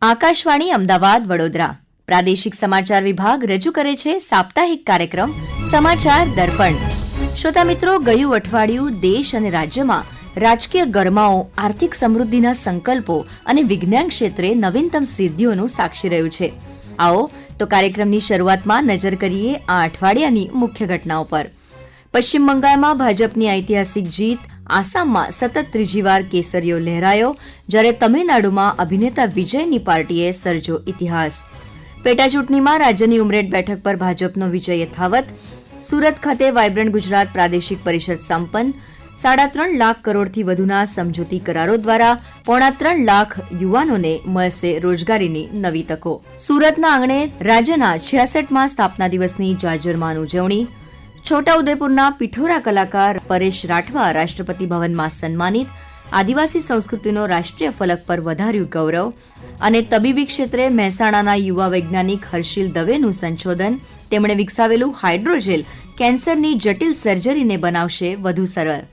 આકાશવાણી અમદાવાદ વડોદરા પ્રાદેશિક સમાચાર વિભાગ રજૂ કરે છે સાપ્તાહિક કાર્યક્રમ સમાચાર દર્પણ. શ્રોતા મિત્રો, ગયું અઠવાડિયું દેશ અને રાજ્યમાં રાજકીય ગરમાઓ, આર્થિક સમૃદ્ધિના સંકલ્પો અને વિજ્ઞાન ક્ષેત્રે નવીનતમ સિદ્ધિઓનું સાક્ષી રહ્યું છે. આવો તો કાર્યક્રમની શરૂઆતમાં નજર કરીએ આ અઠવાડિયાની મુખ્ય ઘટનાઓ પર. પશ્ચિમ બંગાળમાં ભાજપની ઐતિહાસિક જીત, આસામમાં સતત ત્રીજી વાર કેસરીયો લહેરાયો, જ્યારે તમિલનાડુમાં અભિનેતા વિજયની પાર્ટીએ સર્જો ઇતિહાસ. પેટાચૂંટણીમાં રાજ્યની ઉમરેઠ બેઠક પર ભાજપનો વિજય યથાવત. સુરત ખાતે વાયબ્રન્ટ ગુજરાત પ્રાદેશિક પરિષદ સંપન્ન. 3.5 લાખ કરોડથી વધુના સમજૂતી કરારો દ્વારા 3.5 લાખ યુવાનોને મળશે રોજગારીની નવી તકો. સુરતના આંગણે રાજ્યના 66માં સ્થાપના દિવસની જાજરમાન ઉજવણી. છોટાઉદેપુરના પિઠોરા કલાકાર પરેશ રાઠવા રાષ્ટ્રપતિ ભવનમાં સન્માનિત. આદિવાસી સંસ્કૃતિનો રાષ્ટ્રીય ફલક પર વધાર્યું ગૌરવ. અને તબીબી ક્ષેત્રે મહેસાણાના યુવા વૈજ્ઞાનિક હર્ષિલ દવેનું સંશોધન. તેમણે વિકસાવેલું હાઇડ્રોજેલ કેન્સરની જટિલ સર્જરીને બનાવશે વધુ સરળ.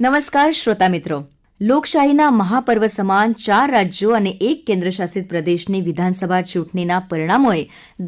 નમસ્કાર શ્રોતા મિત્રો. લોકશાહીના મહાપર્વ સમાન 4 રાજ્યો અને 1 કેન્દ્રશાસિત પ્રદેશની વિધાનસભા ચૂંટણીના પરિણામોએ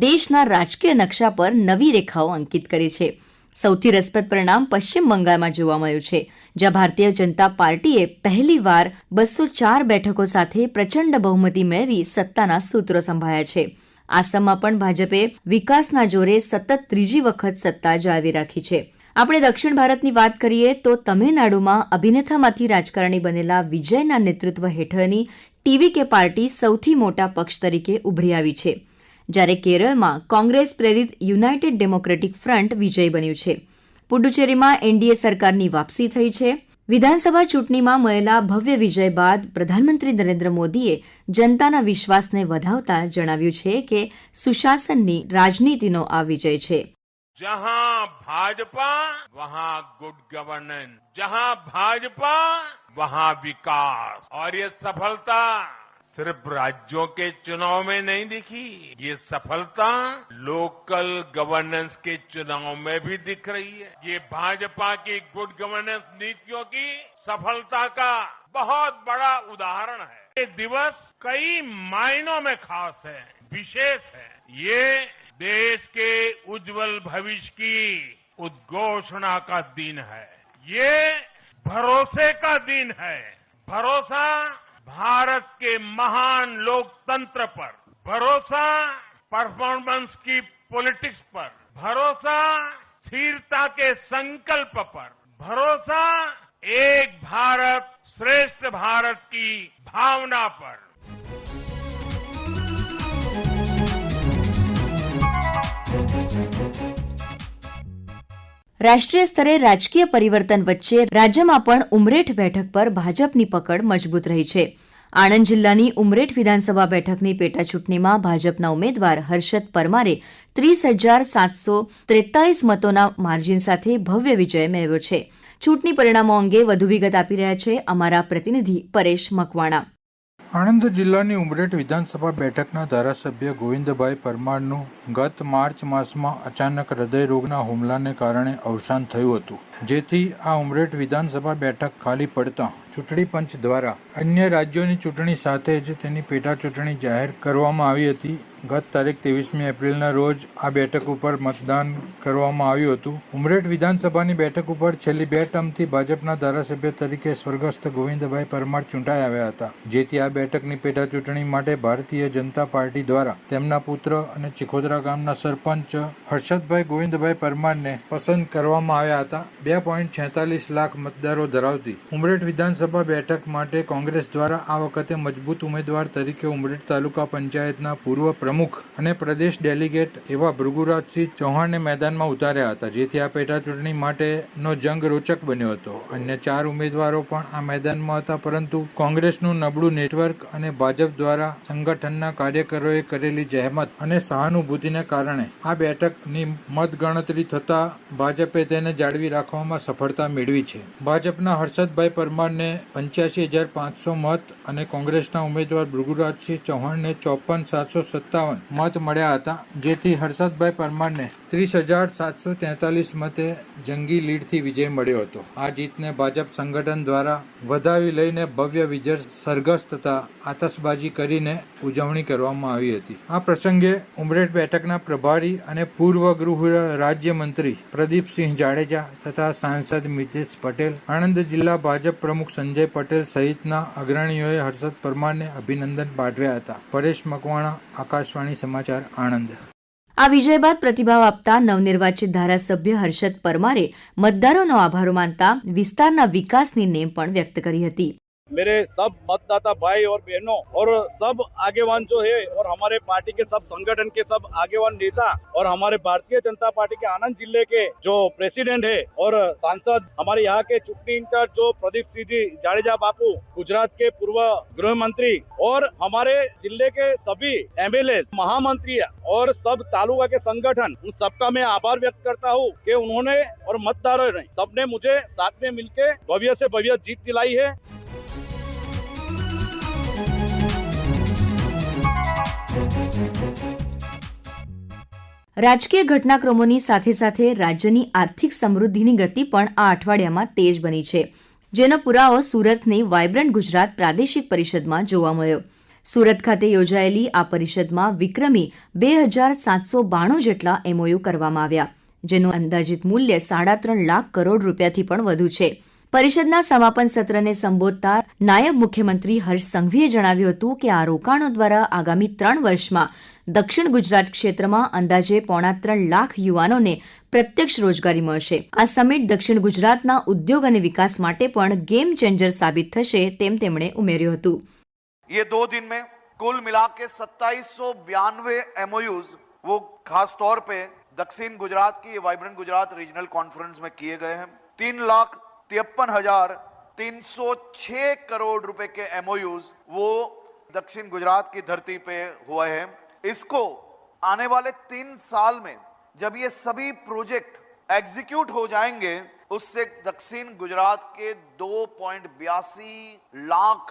દેશના રાજકીય નકશા પર નવી રેખાઓ અંકિત કરી છે. સૌથી રસપ્રદ પરિણામ પશ્ચિમ બંગાળમાં જોવા મળ્યું છે, જ્યાં ભારતીય જનતા પાર્ટીએ પહેલીવાર 204 બેઠકો સાથે પ્રચંડ બહુમતી મેળવી સત્તાના સૂત્રો સંભાળ્યા છે. આસામમાં પણ ભાજપે વિકાસના જોરે સતત ત્રીજી વખત સત્તા જાળવી રાખી છે. આપણે દક્ષિણ ભારતની વાત કરીએ તો તમિલનાડુમાં અભિનેતામાંથી રાજકારણી બનેલા વિજયના નેતૃત્વ હેઠળની ટીવીકે પાર્ટી સૌથી મોટા પક્ષ તરીકે ઉભરી આવી છે, જ્યારે કેરળમાં કોંગ્રેસ પ્રેરિત યુનાઇટેડ ડેમોક્રેટિક ફ્રન્ટ વિજય બન્યું છે. પુડુચેરીમાં એનડીએ સરકારની વાપસી થઈ છે. વિધાનસભા ચૂંટણીમાં મળેલા ભવ્ય વિજય બાદ પ્રધાનમંત્રી નરેન્દ્ર મોદીએ જનતાના વિશ્વાસને વધાવતા જણાવ્યું છે કે સુશાસનની રાજનીતિનો આ વિજય છે. जहां भाजपा वहां गुड गवर्नेंस, जहां भाजपा वहां विकास. और ये सफलता सिर्फ राज्यों के चुनाव में नहीं दिखी, ये सफलता लोकल गवर्नेंस के चुनाव में भी दिख रही है. ये भाजपा की गुड गवर्नेंस नीतियों की सफलता का बहुत बड़ा उदाहरण है. ये दिवस कई मायनों में खास है, विशेष है. ये देश के उज्जवल भविष्य की उद्घोषणा का दिन है. ये भरोसे का दिन है. भरोसा भारत के महान लोकतंत्र पर, भरोसा परफॉर्मेंस की पॉलिटिक्स पर, भरोसा स्थिरता के संकल्प पर, भरोसा एक भारत श्रेष्ठ भारत की भावना पर. રાષ્ટ્રીય સ્તરે રાજકીય પરિવર્તન વચ્ચે રાજ્યમાં પણ ઉમરેઠ બેઠક પર ભાજપની પકડ મજબૂત રહી છે. આણંદ જિલ્લાની ઉમરેઠ વિધાનસભા બેઠકની પેટાચૂંટણીમાં ભાજપના ઉમેદવાર હર્ષદ પરમારે 30,743 મતોના માર્જિન સાથે ભવ્ય વિજય મેળવ્યો છે. ચૂંટણી પરિણામો અંગે વધુ વિગત આપી રહ્યા છે અમારા પ્રતિનિધિ પરેશ મકવાણા. આણંદ જિલ્લાની ઉમરેઠ વિધાનસભા બેઠકના ધારાસભ્ય ગોવિંદભાઈ પરમારનું ગત માર્ચ માસમાં અચાનક હૃદયરોગના હુમલાને કારણે અવસાન થયું હતું, જેથી આ ઉમરેઠ વિધાનસભા બેઠક ખાલી પડતા ચૂંટણી પંચ દ્વારા અન્ય રાજ્યોની ચૂંટણી સાથે જ તેની પેટા ચૂંટણી જાહેર કરવામાં આવી હતી. ગત તારીખ 23મી એપ્રિલના રોજ આ બેઠક ઉપર મતદાન કરવામાં આવ્યું હતું. ઉમરેઠ વિધાનસભાની બેઠક ઉપર છેલ્લી 2 ટર્મથી ભાજપના ધારાસભ્ય તરીકે સ્વર્ગસ્થ ગોવિંદભાઈ પરમાર ચૂંટાઈ આવ્યા હતા, જેથી આ બેઠકની પેટા ચૂંટણી માટે ભારતીય જનતા પાર્ટી દ્વારા તેમના પુત્ર અને ચિખોદરા ગામના સરપંચ હર્ષદભાઈ ગોવિંદભાઈ પરમારને પસંદ કરવામાં આવ્યા હતા. 2.46 લાખ મતદારો ધરાવતી ઉમરેઠ વિધાનસભા બેઠક માટે કોંગ્રેસ દ્વારા આ વખતે મજબૂત ઉમેદવાર તરીકે ઉમરેઠ તાલુકા પંચાયતના પૂર્વ પ્રમુખ અને પ્રદેશ ડેલિગેટ એવા ભૃગુરાજસિંહ ચૌહાણને મેદાનમાં ઉતાર્યા હતા, જેથી આ પેટા ચૂંટણી માટેનો જંગ રોચક બન્યો હતો. અન્ય 4 ઉમેદવારો પણ આ મેદાનમાં હતા, પરંતુ કોંગ્રેસનું નબળું નેટવર્ક અને ભાજપ દ્વારા સંગઠનના કાર્યકરોએ કરેલી જહેમત અને સહાનુભૂતિને કારણે આ બેઠકની મતગણતરી થતા ભાજપે તેને જાળવી રાખવા રાખવામાં સફળતા મેળવી છે. ભાજપના હર્ષદભાઈ પરમારને 85,500 મત અને કોંગ્રેસના ઉમેદવાર ભૃગુરાજસિંહ ચૌહાણને 54,757 મત મળ્યા હતા, જેથી હર્ષદભાઈ પરમારને 30,743 મતે જંગી લીડથી વિજય મળ્યો હતો. આ જીતને ભાજપ સંગઠન દ્વારા વધાવી લઈને ભવ્ય વિજય સરઘસ તથા આતશબાજી કરીને ઉજવણી કરવામાં આવી હતી. આ પ્રસંગે ઉમરેઠ બેઠકના પ્રભારી અને પૂર્વ ગૃહ રાજ્યમંત્રી પ્રદીપસિંહ જાડેજા તથા સાંસદ મિતેશ પટેલ, આણંદ જિલ્લા ભાજપ પ્રમુખ સંજય પટેલ સહિતના અગ્રણીઓએ હર્ષદ પરમારને અભિનંદન પાઠવ્યા હતા. પરેશ મકવાણા, આકાશવાણી સમાચાર, આણંદ. આ વિજય બાદ પ્રતિભાવ આપતા નવનિર્વાચિત ધારાસભ્ય હર્ષદ પરમારે મતદારોનો આભાર માનતા વિસ્તારના વિકાસની નેમ પણ વ્યક્ત કરી હતી. मेरे सब मतदाता भाई और बहनों और सब आगेवान जो है और हमारे पार्टी के सब संगठन के सब आगेवान नेता और हमारे भारतीय जनता पार्टी के आनंद जिले के जो प्रेसिडेंट है और सांसद हमारे यहाँ के चुनाव इंचार्ज जो प्रदीप सिंह जी जाडेजा बापू, गुजरात के पूर्व गृह मंत्री और हमारे जिले के सभी एमएलए, महामंत्री और सब तालुका के संगठन, उन सबका मैं आभार व्यक्त करता हूँ कि उन्होंने और मतदारों ने सबने मुझे साथ में मिलकर भव्य से भव्य जीत दिलाई है. રાજકીય ઘટનાક્રમોની સાથે સાથે રાજ્યની આર્થિક સમૃદ્ધિની ગતિ પણ આ અઠવાડિયામાં તેજ બની છે, જેનો પુરાવો સુરતની વાયબ્રન્ટ ગુજરાત પ્રાદેશિક પરિષદમાં જોવા મળ્યો. સુરત ખાતે યોજાયેલી આ પરિષદમાં વિક્રમી 2,792 જેટલા એમઓયુ કરવામાં આવ્યા, જેનું અંદાજિત મૂલ્ય 3.5 લાખ કરોડ રૂપિયાથી પણ વધુ છે. પરિષદના સમાપન સત્રને સંબોધતા નાયબ મુખ્યમંત્રી હર્ષ સંઘવીએ જણાવ્યું હતું કે આ રોકાણો દ્વારા આગામી 3 વર્ષમાં દક્ષિણ ગુજરાત ક્ષેત્રમાં અંદાજે 3.5 લાખ યુવાનોને પ્રત્યક્ષ રોજગારી મળશે. આ સમિટ દક્ષિણ ગુજરાતના ઉદ્યોગ અને વિકાસ માટે પણ ગેમ ચેન્જર સાબિત થશે તેમ તેમણે ઉમેર્યું હતું. ये 2 दिन में कुल मिला के 2792 एमओयूज वो खास तौर पे दक्षिण गुजरात की वाइब्रेंट गुजरात रीजनल कॉन्फ्रेंस में किए गए हैं. 3,53,306 करोड़ रुपए के एमओयूज वो दक्षिण गुजरात की धरती पे हुआ है. इसको आने वाले 3 साल में जब ये सभी प्रोजेक्ट एग्जीक्यूट हो जाएंगे, उससे दक्षिण गुजरात के 2.82 लाख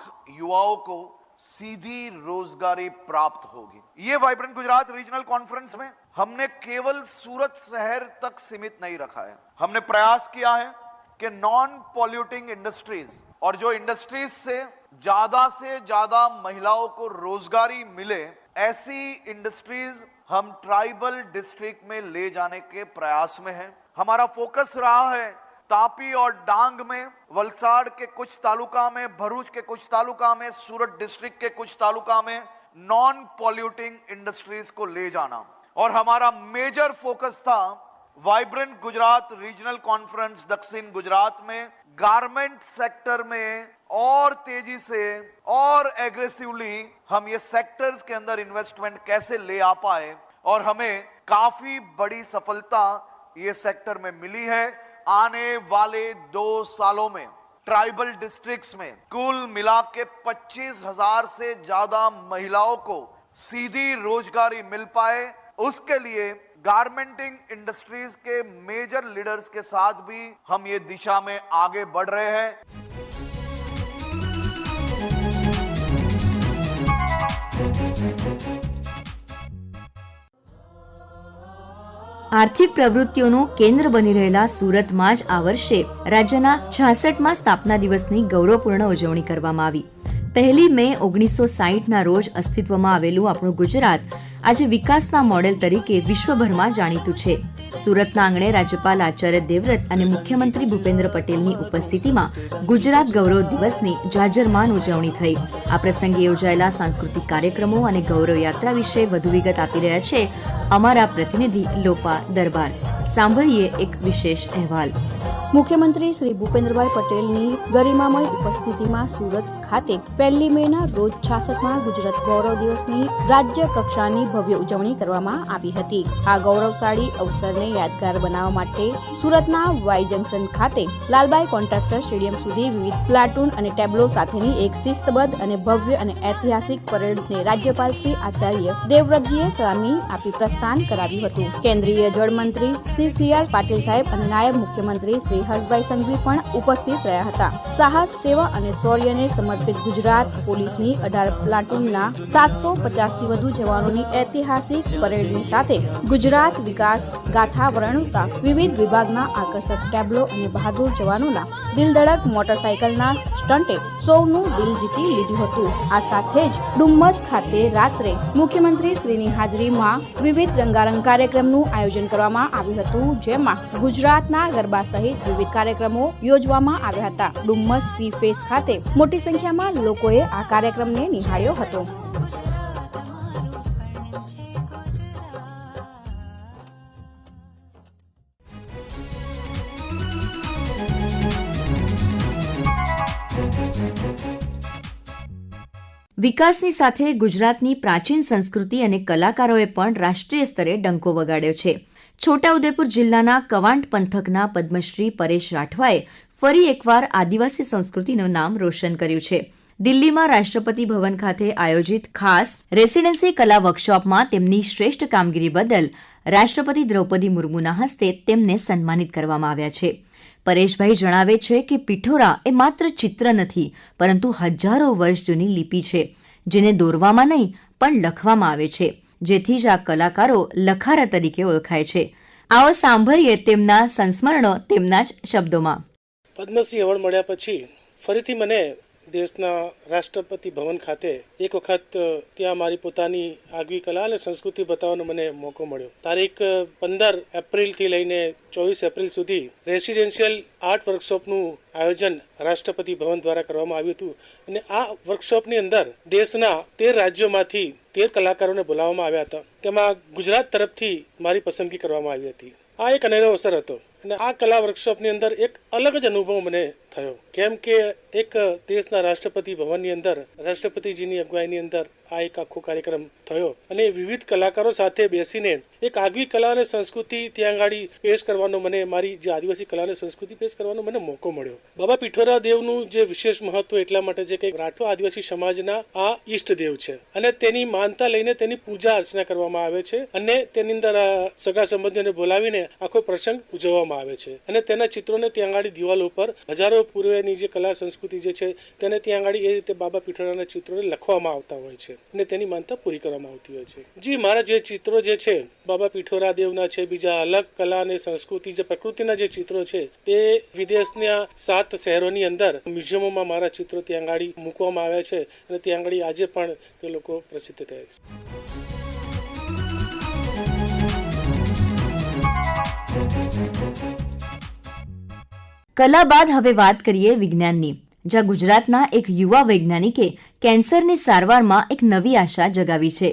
युवाओं को सीधी रोजगारी प्राप्त होगी. ये वाइब्रेंट गुजरात रीजनल कॉन्फ्रेंस में हमने केवल सूरत शहर तक सीमित नहीं रखा है. हमने प्रयास किया है कि नॉन पॉल्यूटिंग इंडस्ट्रीज और जो इंडस्ट्रीज से ज्यादा महिलाओं को रोजगारी मिले, ऐसी इंडस्ट्रीज हम ट्राइबल डिस्ट्रिक्ट में ले जाने के प्रयास में हैं. हमारा फोकस रहा है तापी और डांग में, वलसाड़ के कुछ तालुका में, भरूच के कुछ तालुका में, सूरत डिस्ट्रिक्ट के कुछ तालुका में नॉन पॉल्यूटिंग इंडस्ट्रीज को ले जाना. और हमारा मेजर फोकस था वाइब्रेंट गुजरात रीजनल कॉन्फ्रेंस दक्षिण गुजरात में गारमेंट सेक्टर में और तेजी से और एग्रेसिवली हम ये सेक्टर्स के अंदर इन्वेस्टमेंट कैसे ले आ पाए, और हमें काफी बड़ी सफलता ये सेक्टर में मिली है. आने वाले 2 सालों में ट्राइबल डिस्ट्रिक्ट्स में कुल मिला के 25,000 से ज्यादा महिलाओं को सीधी रोजगारी मिल पाए, उसके लिए गारमेंटिंग इंडस्ट्रीज के मेजर लीडर्स के साथ भी हम ये दिशा में आगे बढ़ रहे हैं. આર્થિક પ્રવૃત્તિઓનું કેન્દ્ર બની રહેલા સુરતમાં જ આ વર્ષે રાજ્યના 66માં સ્થાપના દિવસની ગૌરવપૂર્ણ ઉજવણી કરવામાં આવી. 1 મે 1960ના રોજ અસ્તિત્વમાં આવેલું આપણું ગુજરાત આજે વિકાસના મોડેલ તરીકે વિશ્વભરમાં જાણીતું છે. સુરતના આંગણે રાજ્યપાલ આચાર્ય દેવવ્રત અને મુખ્યમંત્રી ભૂપેન્દ્ર પટેલની ઉપસ્થિતિમાં ગુજરાત ગૌરવ દિવસની જાજરમાન ઉજવણી થઈ. આ પ્રસંગે યોજાયેલા સાંસ્કૃતિક કાર્યક્રમો અને ગૌરવ યાત્રા વિશે વધુ વિગત આપી રહ્યા છે અમારા પ્રતિનિધિ લોપા દરબાર. સાંભળીએ એક વિશેષ અહેવાલ. મુખ્યમંત્રી શ્રી ભૂપેન્દ્રભાઈ પટેલની ગરિમામય ઉપસ્થિતિમાં સુરત ખાતે 1 મેના રોજ 66મા ગુજરાત ગૌરવ દિવસની રાજ્ય કક્ષાની ભવ્ય ઉજવણી કરવામાં આવી હતી. આ ગૌરવશાળી અવસરને યાદગાર બનાવવા માટે સુરતના વાય જંકશન ખાતે લાલબાઈ કોન્ટ્રાક્ટર સ્ટેડિયમ સુધી વિવિધ પ્લાટૂન અને ટેબ્લો સાથેની એક શિસ્તબદ્ધ અને ભવ્ય અને ઐતિહાસિક પરેડને રાજ્યપાલ શ્રી આચાર્ય દેવવ્રતજીએ સલામી આપી પ્રસ્થાન કરાવ્યું હતું. કેન્દ્રીય જળમંત્રી શ્રી સી.આર. પાટીલ સાહેબ અને નાયબ મુખ્યમંત્રી શ્રી હર્ષભાઈ સંઘવી પણ ઉપસ્થિત રહ્યા હતા. સાહસ, સેવા અને શૌર્યને સમર્પિત ગુજરાત પોલીસની 18 પ્લાટૂનના 750થી વધુ જવાનોની ઐતિહાસિક પરેડની સાથે ગુજરાત વિકાસ ગાથા વર્ણવતા વિવિધ વિભાગના આકર્ષક ટેબ્લો અને બહાદુર જવાનોના દિલધડક મોટરસાયકલના સ્ટન્ટે સૌનું દિલ જીતી લીધું હતું. આ સાથે જ ડુમ્મસ ખાતે રાત્રે મુખ્યમંત્રી શ્રીની હાજરીમાં વિવિધ રંગારંગ કાર્યક્રમનું આયોજન કરવામાં આવ્યું હતું, જેમાં ગુજરાતના ગરબા સહિત વિવિધ કાર્યક્રમો યોજવામાં આવ્યા હતા. ડુમ્મસ સી ફેસ ખાતે મોટી સંખ્યામાં લોકોએ આ કાર્યક્રમને નિહાળ્યો હતો. વિકાસની સાથે ગુજરાતની પ્રાચીન સંસ્કૃતિ અને કલાકારોએ પણ રાષ્ટ્રીય સ્તરે ડંકો વગાડ્યો છે. છોટાઉદેપુર જિલ્લાના કવાંટ પંથકના પદ્મશ્રી પરેશ રાઠવાએ ફરી એકવાર આદિવાસી સંસ્કૃતિનું નામ રોશન કર્યું છે. દિલ્હીમાં રાષ્ટ્રપતિ ભવન ખાતે આયોજિત ખાસ રેસીડેન્સી કલા વર્કશોપમાં તેમની શ્રેષ્ઠ કામગીરી બદલ રાષ્ટ્રપતિ દ્રૌપદી મુર્મુના હસ્તે તેમને સન્માનિત કરવામાં આવ્યા છે. પરેશભાઈ જણાવે છે કે પિઠોરા એ માત્ર ચિત્ર નથી, પરંતુ હજારો વર્ષ જૂની લિપિ છે, જેને દોરવામાં નહીં પણ લખવામાં આવે છે, જેથી જ આ કલાકારો લખારા તરીકે ઓળખાય છે. આવો સાંભળીએ તેમના સંસ્મરણો તેમના જ શબ્દોમાં. પદ્મશ્રી એવોર્ડ મળ્યા પછી ફરીથી મને દેશના રાષ્ટ્રપતિ ભવન ખાતે એક વખત ત્યાં મારી પોતાની આગવી કલા અને સંસ્કૃતિ બતાવવાનો મને મોકો મળ્યો. તારીખ 15 એપ્રિલથી લઈને 24 એપ્રિલ સુધી રેસિડેન્શિયલ આર્ટ વર્કશોપનું આયોજન રાષ્ટ્રપતિ ભવન દ્વારા કરવામાં આવ્યું હતું અને આ વર્કશોપની અંદર દેશના 13 રાજ્યોમાંથી 13 કલાકારોને બોલાવવામાં આવ્યા હતા. તેમાં ગુજરાત તરફથી મારી પસંદગી કરવામાં આવી હતી. આ એક અનેરો અવસર હતો અને આ કલા વર્કશોપની અંદર એક અલગ જ અનુભવ મને થયો, કેમ કે એક દેશના રાષ્ટ્રપતિ ભવનની અંદર રાષ્ટ્રપતિજીની અગવાઈની અંદર આ એક આખો કાર્યક્રમ થયો અને વિવિધ કલાકારો સાથે બેસીને એક આગવી કલા અને સંસ્કૃતિ ત્યાં આગળ પેશ કરવાનો મને મારી જે આદિવાસી કલા અને સંસ્કૃતિ પેશ કરવાનો મને મોકો મળ્યો. બાબા પિઠોરા દેવનું જે વિશેષ મહત્વ એટલા માટે છે કે રાઠવા આદિવાસી સમાજના આ ઈષ્ટદેવ છે અને તેની માનતા લઈને તેની પૂજા અર્ચના કરવામાં આવે છે અને તેની અંદર સગા સંબંધીઓને બોલાવીને આખો પ્રસંગ ઉજવવામાં આવે છે અને તેના ચિત્રોને ત્યાં આગળ દિવાલો ઉપર હજારો પૂર્વેની જે કલા સંસ્કૃતિ જે છે તેને ત્યાં આગળ એ રીતે બાબા પિઠોરાના ચિત્રોને લખવામાં આવતા હોય છે અને તેની માનતા પૂરી કરવામાં આવતી હોય છે. જી, મારા જે ચિત્રો જે છે બાબા પિઠોરા દેવના છે, બીજા અલગ કલા અને સંસ્કૃતિ જે પ્રકૃતિના જે ચિત્રો છે તે વિદેશના 7 શહેરોની અંદર મ્યુઝિયમોમાં મારા ચિત્રો ત્યાં આગળ મૂકવામાં આવ્યા છે અને ત્યાં આગળ આજે પણ તે લોકો પ્રસિદ્ધ થયા છે. કલા બાદ હવે વાત કરીએ વિજ્ઞાનની, જ્યાં ગુજરાતના એક યુવા વૈજ્ઞાનિકે કેન્સરની સારવારમાં એક નવી આશા જગાવી છે.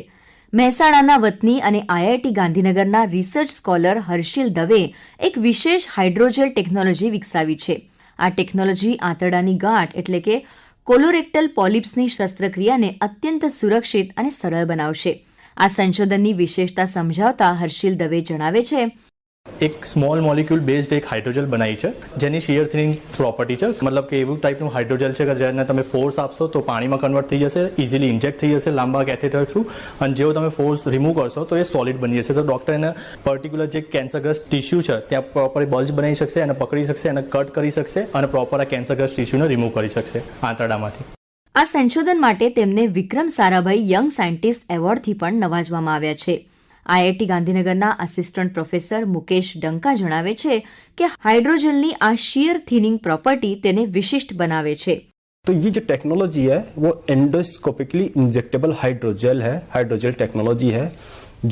મહેસાણાના વતની અને આઈઆઈટી ગાંધીનગરના રિસર્ચ સ્કોલર હર્ષિલ દવેએ એક વિશેષ હાઇડ્રોજેલ ટેકનોલોજી વિકસાવી છે. આ ટેકનોલોજી આંતરડાની ગાંઠ એટલે કે કોલોરેક્ટલ પોલિપ્સની શસ્ત્રક્રિયાને અત્યંત સુરક્ષિત અને સરળ બનાવશે. આ સંશોધનની વિશેષતા સમજાવતા હર્ષિલ દવે જણાવે છે, એક સ્મોલ મોલિક્યુલ બેઝડ એક હાઇડ્રોજેલ બનાવી છે જેની શીયર થિનિંગ પ્રોપર્ટી છે. મતલબ કે એવું ટાઈપનું હાઇડ્રોજેલ છે કે જેને તમે ફોર્સ આપશો તો પાણીમાં કન્વર્ટ થઈ જશે, ઇઝીલી ઇન્જેક્ટ થઈ જશે લાંબા કેથેટર થ્રુ, અને જેવો તમે ફોર્સ રિમૂવ કરશો તો એ સોલિડ બની જશે. તો ડૉક્ટર એને પર્ટિક્યુલર જે કેન્સરગ્રસ્ત ટિશ્યુ છે ત્યાં પ્રોપર બલ્જ બનાવી શકશે, એને પકડી શકશે, એને કટ કરી શકશે અને પ્રોપર આ કેન્સરગ્રસ્ત ટિશ્યુને રિમૂવ કરી શકશે આંતરડામાંથી. આ સંશોધન માટે તેમને વિક્રમ સારાભાઈ યંગ સાયન્ટિસ્ટ એવોર્ડથી પણ નવાજવામાં આવ્યા છે. આઈઆઈટી ગાંધીનગરના આસિસ્ટન્ટ પ્રોફેસર મુકેશ ડંકા જણાવે છે કે હાઇડ્રોજેલની આ શીયર થિનિંગ પ્રોપર્ટી તેને વિશિષ્ટ બનાવે છે. तो ये जो टेक्नोलॉजी है वो एंडोस्कोपिकली इंजेक्टेबल हाइड्रोजेल है, हाइड्रोजेल टेक्नोलॉजी है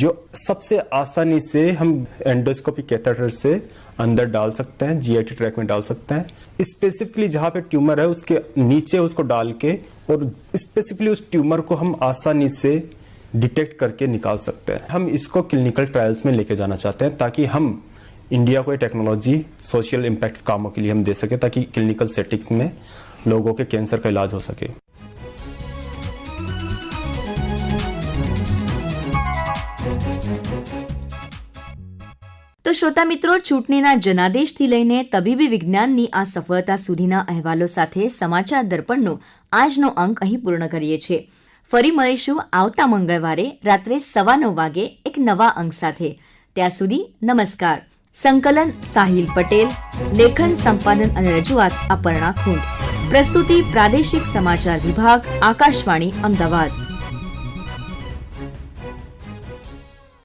जो सबसे आसानी से हम एंडोस्कोपिक कैथेटर से अंदर डाल सकते हैं, जीआईटी ट्रैक में डाल सकते हैं. स्पेसिफिकली जहाँ पे ट्यूमर है उसके नीचे उसको डाल के और स्पेसिफिकली उस ट्यूमर को हम आसानी से डिटेक्ट करके निकाल सकते हैं. हम इसको क्लिनिकल ट्रायल्स में लेके जाना चाहते हैं ताकि हम इंडिया को ये टेक्नोलॉजी सोशल इम्पैक्ट कामों के लिए हम दे सके ताकि क्लिनिकल सेटिंग्स में लोगों के कैंसर का इलाज हो सके. તો શ્રોતા મિત્રો, ચૂંટણીના જનાદેશથી લઈને તબીબી વિજ્ઞાનની આ સફળતા સુધીના અહેવાલો સાથે સમાચાર દર્પણનો આજનો અંક અહીં પૂર્ણ કરીએ છીએ. ફરી મળીશું આવતા મંગળવારે રાત્રે 9:15 વાગે એક નવા અંક સાથે. ત્યાં સુધી નમસ્કાર. સંકલન સાહિલ પટેલ, લેખન, સંપાદન અને રજૂઆત અપર્ણા ખૂંટ. પ્રસ્તુતિ પ્રાદેશિક સમાચાર વિભાગ, આકાશવાણી અમદાવાદ.